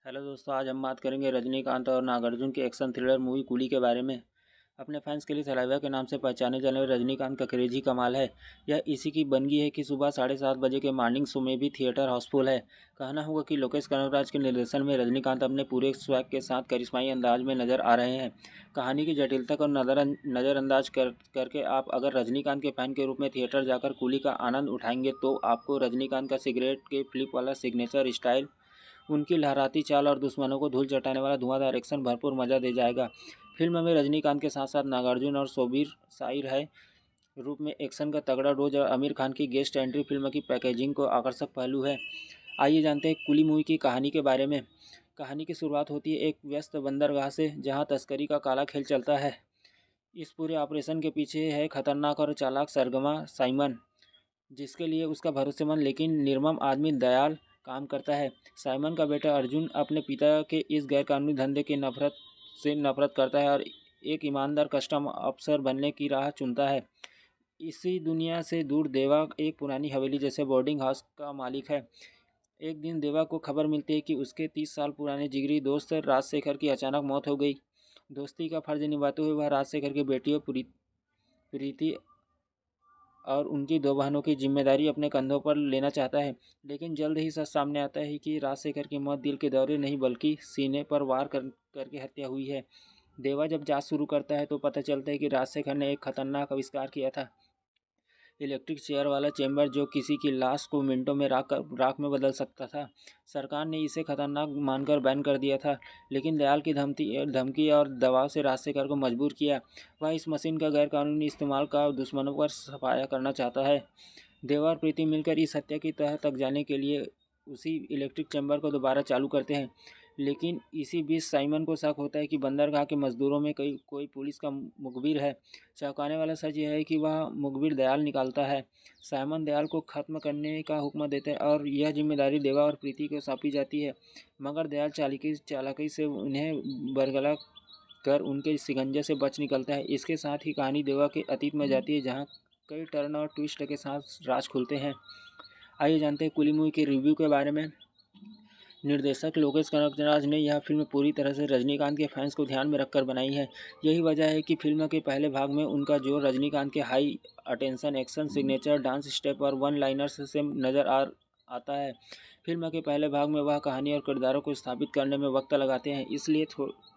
Hello दोस्तों, आज हम बात करेंगे रजनीकांत और नागार्जुन की एक्शन थ्रिलर मूवी कूली के बारे में। अपने फैंस के लिए थलाइवा के नाम से पहचाने जाने वाले रजनीकांत का क्रेजी कमाल है। यह इसी की बनगी है कि सुबह 7:30 बजे के मॉर्निंग शो में भी थिएटर हाउसफुल है। कहना होगा कि लोकेश कनगराज के निर्देशन में रजनीकांत अपने पूरे स्वैग के साथ करिश्माई अंदाज में नजर आ रहे हैं। कहानी की जटिलता को नज़रअंदाज करके आप अगर रजनीकांत के फैन के रूप में थिएटर जाकर कूली का आनंद उठाएंगे तो आपको रजनीकांत का सिगरेट के फ्लिप वाला सिग्नेचर स्टाइल, उनकी लहराती चाल और दुश्मनों को धूल चटाने वाला धुआंधार एक्शन भरपूर मजा दे जाएगा। फिल्म में रजनीकांत के साथ साथ नागार्जुन और शोबीर शाहिर है रूप में एक्शन का तगड़ा डोज और आमिर खान की गेस्ट एंट्री फिल्म की पैकेजिंग को आकर्षक पहलू है। आइए जानते हैं कुली मूवी की कहानी के बारे में। कहानी की शुरुआत होती है एक व्यस्त बंदरगाह से, जहां तस्करी का काला खेल चलता है। इस पूरे ऑपरेशन के पीछे है खतरनाक और चालाक सरगना साइमन, जिसके लिए उसका भरोसेमंद लेकिन निर्मम आदमी दयाल काम करता है। साइमन का बेटा अर्जुन अपने पिता के इस गैरकानूनी धंधे की नफरत करता है और एक ईमानदार कस्टम अफसर बनने की राह चुनता है। इसी दुनिया से दूर देवा एक पुरानी हवेली जैसे बोर्डिंग हाउस का मालिक है। एक दिन देवा को खबर मिलती है कि उसके 30 साल पुराने जिगरी दोस्त राजशेखर की अचानक मौत हो गई। दोस्ती का फर्ज निभाते हुए वह राजशेखर की बेटियों प्रीति और उनकी दो बहनों की जिम्मेदारी अपने कंधों पर लेना चाहता है। लेकिन जल्द ही सच सामने आता है कि राजशेखर की मौत दिल के दौरे नहीं बल्कि सीने पर वार करके हत्या हुई है। देवा जब जांच शुरू करता है तो पता चलता है कि राजशेखर ने एक खतरनाक आविष्कार किया था, इलेक्ट्रिक चेयर वाला चेंबर, जो किसी की लाश को मिनटों में राख में बदल सकता था। सरकार ने इसे खतरनाक मानकर बैन कर दिया था, लेकिन दयाल की धमकी और दबाव से राजशेखर को मजबूर किया। वह इस मशीन का गैरकानूनी इस्तेमाल का दुश्मनों पर सफाया करना चाहता है। देवा और प्रीति मिलकर इस हत्या की तह तक जाने के लिए उसी इलेक्ट्रिक चैम्बर को दोबारा चालू करते हैं। लेकिन इसी बीच साइमन को शक होता है कि बंदरगाह के मजदूरों में कोई पुलिस का मुखबिर है। चौंकाने वाला सच यह है कि वह मुखबिर दयाल निकालता है। साइमन दयाल को खत्म करने का हुक्म देता है और यह जिम्मेदारी देवा और प्रीति को सौंपी जाती है। मगर दयाल चालाकी से उन्हें बरगला कर उनके शिकंजे से बच निकलता है। इसके साथ ही कहानी देवा के अतीत में जाती है, जहाँ कई टर्न और ट्विस्ट के साथ राज खुलते हैं। आइए जानते हैं कुली मूवी के रिव्यू के बारे में। निर्देशक लोकेश कनगराज ने यह फिल्म पूरी तरह से रजनीकांत के फैंस को ध्यान में रखकर बनाई है। यही वजह है कि फिल्म के पहले भाग में उनका जोर रजनीकांत के high attention action, signature dance step और वन लाइनर्स से नज़र आता है। फिल्म के पहले भाग में वह कहानी और किरदारों को स्थापित करने में वक्त लगाते हैं, इसलिए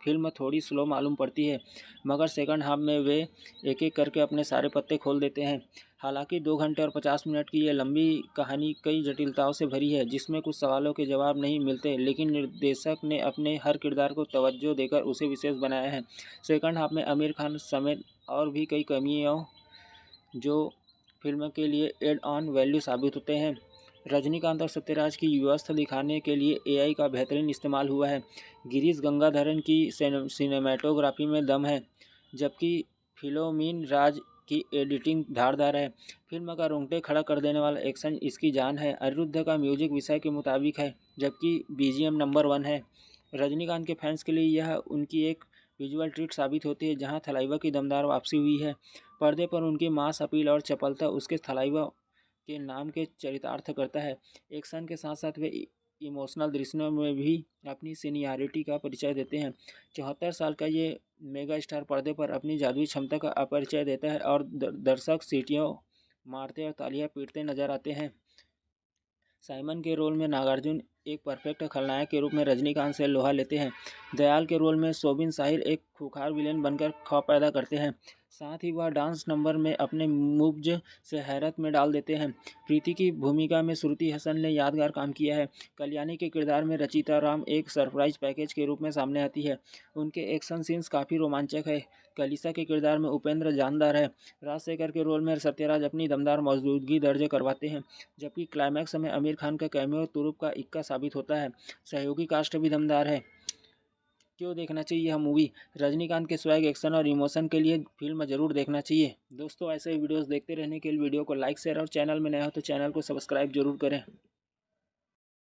फिल्म थोड़ी स्लो मालूम पड़ती है। मगर सेकंड हाफ में वे एक एक करके अपने सारे पत्ते खोल देते हैं। हालांकि 2 घंटे और 50 मिनट की ये लंबी कहानी कई जटिलताओं से भरी है, जिसमें कुछ सवालों के जवाब नहीं मिलते, लेकिन निर्देशक ने अपने हर किरदार को तवज्जो देकर उसे विशेष बनाया है। सेकंड हाफ में आमिर खान समेत और भी कई कमियों जो फिल्म के लिए एड ऑन वैल्यू साबित होते हैं। रजनीकांत और सत्यराज की व्यवस्था दिखाने के लिए एआई का बेहतरीन इस्तेमाल हुआ है। गिरीश गंगाधरन की सिनेमेटोग्राफी में दम है, जबकि फिलोमिन राज की एडिटिंग धारदार है। फिल्म का रोंगटे खड़ा कर देने वाला एक्शन इसकी जान है। अनिरुद्ध का म्यूजिक विषय के मुताबिक है, जबकि बीजीएम नंबर 1 है। रजनीकांत के फैंस के लिए यह उनकी एक विजुअल ट्रीट साबित होती है, जहां थलाइवा की दमदार वापसी हुई है। पर्दे पर उनकी मास अपील और चपलता उसके थलाइवा के नाम के चरितार्थ करता है। एक्शन के साथ साथ वे इमोशनल दृश्यों में भी अपनी सीनियरिटी का परिचय देते हैं। 74 साल का ये मेगा स्टार पर्दे पर अपनी जादुई क्षमता का अपरिचय देता है और दर्शक सीटियों मारते और तालियां पीटते नजर आते हैं। साइमन के रोल में नागार्जुन एक परफेक्ट खलनायक के रूप में रजनीकांत से लोहा लेते हैं। दयाल के रोल में शोबिन शाहिर एक खूंखार विलेन बनकर खौफ पैदा करते हैं। साथ ही वह डांस नंबर में अपने मूव्स से हैरत में डाल देते हैं। प्रीति की भूमिका में श्रुति हसन ने यादगार काम किया है। कल्याणी के किरदार में रचिता राम एक सरप्राइज पैकेज के रूप में सामने आती है। उनके एक्शन सीन्स काफ़ी रोमांचक है। कलिसा के किरदार में उपेंद्र जानदार है। राजशेखर के रोल में सत्यराज अपनी दमदार मौजूदगी दर्ज करवाते हैं, जबकि क्लाइमैक्स में आमिर खान का कैमियो तुरुप का इक्का साबित होता है। सहयोगी कास्ट भी दमदार है। क्यों देखना चाहिए यह मूवी? रजनीकांत के स्वैग, एक्शन और इमोशन के लिए फिल्म जरूर देखना चाहिए। दोस्तों, ऐसे वीडियोस देखते रहने के लिए वीडियो को लाइक, शेयर और चैनल में नया हो तो चैनल को सब्सक्राइब जरूर करें।